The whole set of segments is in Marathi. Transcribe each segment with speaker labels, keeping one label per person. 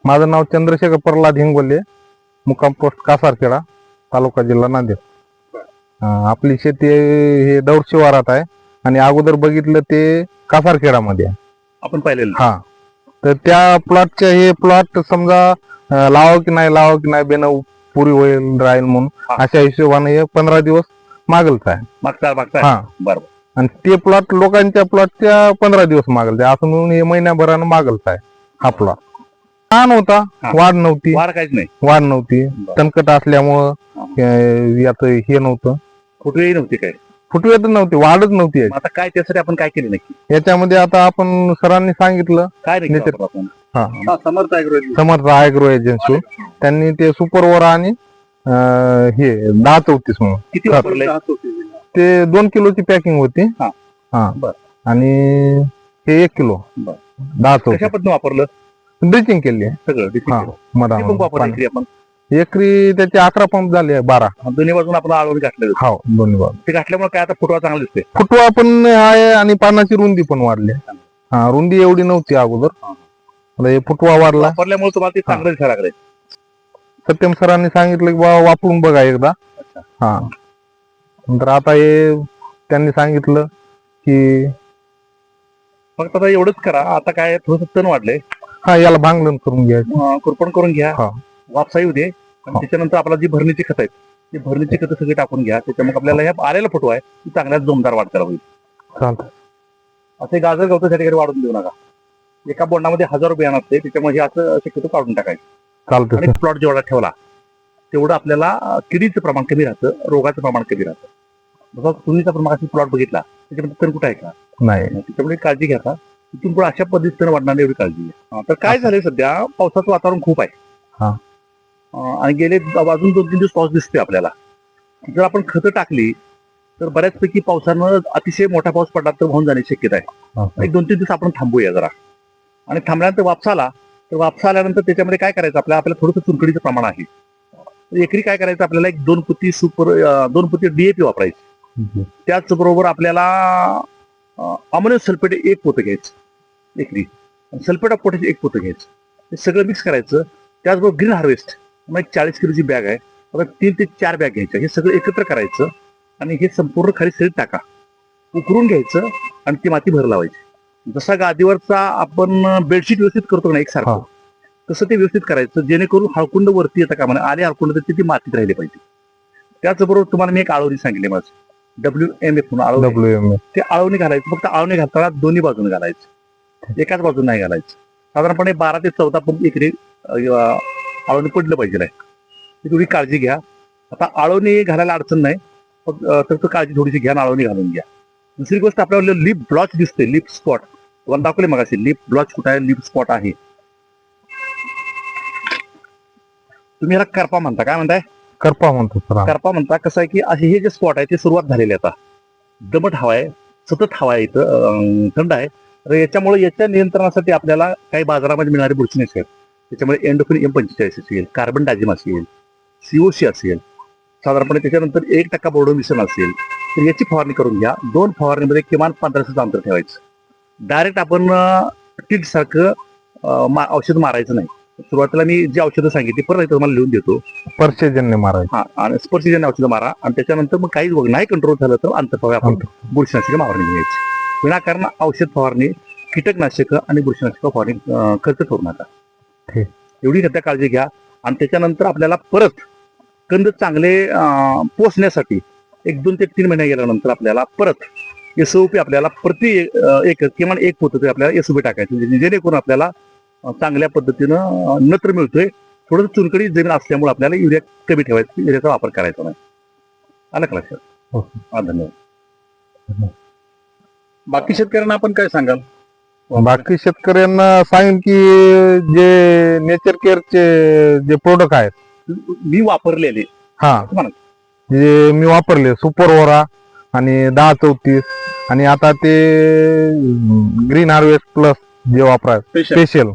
Speaker 1: माझं नाव चंद्रशेखर प्रल्हाद हिंगोले, मुक्काम पोस्ट कासारखेडा, तालुका जिल्हा नांदेड. आपली शेती हे दौर शिवारात आहे आणि अगोदर बघितलं ते कासारखेडामध्ये आहे.
Speaker 2: आपण पाहिलेलं.
Speaker 1: हा, तर त्या प्लॉटचे हे प्लॉट समजा लावावं की नाही बेन पुरी होईल राहील म्हणून अशा हिशोबाने हे 15 दिवस मागलच आहे.
Speaker 2: मागता
Speaker 1: हा,
Speaker 2: बरोबर.
Speaker 1: आणि ते प्लॉट लोकांच्या प्लॉटच्या 15 दिवस मागल असं मिळून हे महिन्याभरानं मागलच आहे. हा प्लॉट छान होता, वाढ नव्हती.
Speaker 2: वाढ काहीच नाही.
Speaker 1: वाढ नव्हती, तणकट असल्यामुळं यात हे नव्हतं,
Speaker 2: फुटवेही नव्हती काय,
Speaker 1: फुटवेत नव्हती, वाढच नव्हती.
Speaker 2: आता काय त्यासाठी आपण काय केलं नक्की?
Speaker 1: याच्यामध्ये आता आपण सरांनी सांगितलं
Speaker 2: काय नाही
Speaker 1: नेचर-
Speaker 2: आपण
Speaker 1: समर्थ ॲग्रो एजन्सी, त्यांनी ते सुपरवर आणि हे 1034 म्हणून
Speaker 2: किती वापरले?
Speaker 1: ते 2 किलोची पॅकिंग होती.
Speaker 2: हा.
Speaker 1: हा,
Speaker 2: बर.
Speaker 1: आणि हे 1 किलो
Speaker 2: बर.
Speaker 1: 1034
Speaker 2: कशा पद्धतीने वापरलं?
Speaker 1: ड्रिचिंग केली आहे.
Speaker 2: सगळं
Speaker 1: हा,
Speaker 2: किती पंप वापरले
Speaker 1: मधा
Speaker 2: आपण?
Speaker 1: एकरी त्याचे 11 पंप झाले, 12.
Speaker 2: दोन्ही बाजून आपण आळवणी घातले.
Speaker 1: हो, दोन्ही बाजू.
Speaker 2: ते घातल्यामुळे काय आता फुटवा चांगला दिसते.
Speaker 1: फुटवा पण आहे आणि पानाची रुंदी पण वाढली. हा, रुंदी एवढी नव्हती अगोदर, आता हे फुटवा वाढला.
Speaker 2: वापरल्यामुळे तुम्हाला ते चांगलं दिसायला लागले.
Speaker 1: सत्यम सरांनी सांगितलं की बाबा वापरून बघा एकदा. हा, नंतर आता हे त्यांनी सांगितलं की
Speaker 2: फक्त आता एवढंच करा. आता काय थोडस तण वाढलंय,
Speaker 1: हा, याला भांगलन करून घ्यायचं,
Speaker 2: कुरपण करून घ्या,
Speaker 1: हा.
Speaker 2: वापसा येऊ दे, आणि त्याच्यानंतर आपला जी भरणीची खत आहेत ती भरणीची खतं सगळी टाकून घ्या. त्याच्यामुळे आपल्याला ह्या आलेला फुटवा आहे ती चांगल्याच जोमदार वाढ करा होईल.
Speaker 1: चालतं.
Speaker 2: असे गाजर गवताच्या ठिकाणी वाढून देऊ नका. एका बोंडामध्ये 1000 बियाणं असते, त्याच्यामध्ये असं शक्यतो काढून टाकायचं.
Speaker 1: चालतं.
Speaker 2: आणि प्लॉट जेवढा ठेवला तेवढं आपल्याला किडीचं प्रमाण कमी राहतं, रोगाचं प्रमाण कमी राहतं. जसा तुरीचा प्रमाणाचा प्लॉट बघितला त्याच्यामध्ये तण कुठं आहे का?
Speaker 1: नाही.
Speaker 2: त्याच्यामुळे काळजी घ्या. का तिथून पुढे अशा पद्धतीने वाढणार नाही एवढी काळजी घ्या. तर काय झालंय, सध्या पावसाचं वातावरण खूप आहे.
Speaker 1: हा.
Speaker 2: आणि गेले अजून 2-3 दिवस पाऊस दिसतोय आपल्याला. जर आपण खतं टाकली तर बऱ्याचपैकी पावसानं अतिशय मोठा पाऊस पडला तर वाहून जाण्याची शक्यता आहे. एक 2-3 दिवस आपण थांबूया जरा, आणि थांबल्यानंतर वापसा आला तर वापसा आल्यानंतर त्याच्यामध्ये काय करायचं, आपल्याला थोडंसं चुनखडीचं प्रमाण आहे. एकरी काय करायचं, आपल्याला एक 2 पोती DAP वापरायची. त्याचबरोबर आपल्याला अमोनियम सल्फेट 1 पोतं घ्यायचं एकरी, सल्फेट ऑफ पोटॅश 1 पोतं घ्यायचं. हे सगळं मिक्स करायचं. त्याचबरोबर ग्रीन हार्वेस्ट मग 40 किलोची बॅग आहे, आता 3 ते 4 बॅग घ्यायच्या. हे सगळं एकत्र करायचं आणि हे संपूर्ण खाली सरीत टाका, उकरून घ्यायचं आणि ती माती भर लावायची. जसा गादीवरचा आपण बेडशीट व्यवस्थित करतो ना एकसारखं, तसं ते व्यवस्थित करायचं, जेणेकरून हळकुंड वरती येतं का म्हणा, आले हळकुंड तर ती मातीत राहिली पाहिजे. त्याचबरोबर तुम्हाला मी एक आळवणी सांगितली माझं, WMF म्हणून आळवणी. ते आळवणी घालायचं. फक्त आळवणी घालताना दोन्ही बाजूने घालायचं, एकाच बाजूने नाही घालायचं. साधारणपणे 12 ते 14 पंप एकरी आळवणी पडलं पाहिजे. थोडी काळजी घ्या. आता आळवणी घालायला अडचण नाही, फक्त काळजी थोडीशी घ्या, आळवणी घालून घ्या. दुसरी गोष्ट, आपल्याला लिप ब्लॉच दिसते, लिप स्पॉट तुम्हाला दाखवले मग असेल. लिप ब्लॉच कुठं आहे, लिप स्पॉट आहे. तुम्ही याला करपा म्हणता, काय म्हणताय?
Speaker 1: करपा म्हणतो.
Speaker 2: करपा म्हणता. कसं आहे की असे हे जे स्पॉट आहे ते सुरुवात झालेले आता, दमट हवा आहे, सतत हवा आहे, इथं थंड आहे. तर याच्यामुळे याच्या नियंत्रणासाठी आपल्याला काही बाजारामध्ये मिळणारे बुरशीनाशक आहेत. त्याच्यामुळे एंडोफिन M45 असेल, कार्बन डायझिम असेल, COC असेल, साधारणपणे त्याच्यानंतर 1% बोर्डो मिश्रण असेल, तर याची फवारणी करून घ्या. 2 फवारणीमध्ये किमान 15 दिवसाचं अंतर ठेवायचं. डायरेक्ट आपण टीट सारखं औषध मारायचं नाही. सुरुवातीला मी जी औषधं सांगितली परत तुम्हाला लिहून देतो.
Speaker 1: स्पर्शजन्य मारायचं.
Speaker 2: हा, आणि स्पर्शजन्य औषधं मारा, आणि त्याच्यानंतर मग काही नाही कंट्रोल झालं तर आंतरफवारणी आपण बुरशीनाशक फवारणी घ्यायची. विनाकारण औषध फवारणी, कीटकनाशक आणि बुरशीनाशक फवारणी खर्च करू नका. एवढी सध्या काळजी घ्या. आणि त्याच्यानंतर आपल्याला परत कंद चांगले पोचण्यासाठी 1-2 ते 3 महिने गेल्यानंतर आपल्याला परत SOP आपल्याला प्रति एक किमान 1 पोतं आपल्याला SOP टाकायचं, जेणेकरून आपल्याला चांगल्या पद्धतीनं नत्र मिळतोय. थोडंसं चुनकडी जमीन असल्यामुळे आपल्याला युरिया कमी ठेवायचा, युरियाचा वापर करायचा नाही. आलं का लक्षात? हा, धन्यवाद. बाकी शेतकऱ्यांना आपण काय सांगाल?
Speaker 1: बाकी शेतकऱ्यांना सांगेन की जे नेचर केअरचे जे प्रोडक्ट आहेत
Speaker 2: मी वापरलेले,
Speaker 1: हा, जे मी वापरले सुपरओरा आणि 1034 आणि आता ते ग्रीन हार्वेस्ट प्लस जे वापरायचं स्पेशल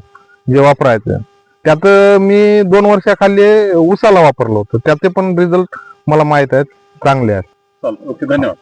Speaker 1: जे वापरायचं, त्यात मी 2 वर्षाखाली उसाला वापरलं होतं. त्याचे पण रिझल्ट मला माहित आहेत, चांगले आहेत.
Speaker 2: ओके, धन्यवाद.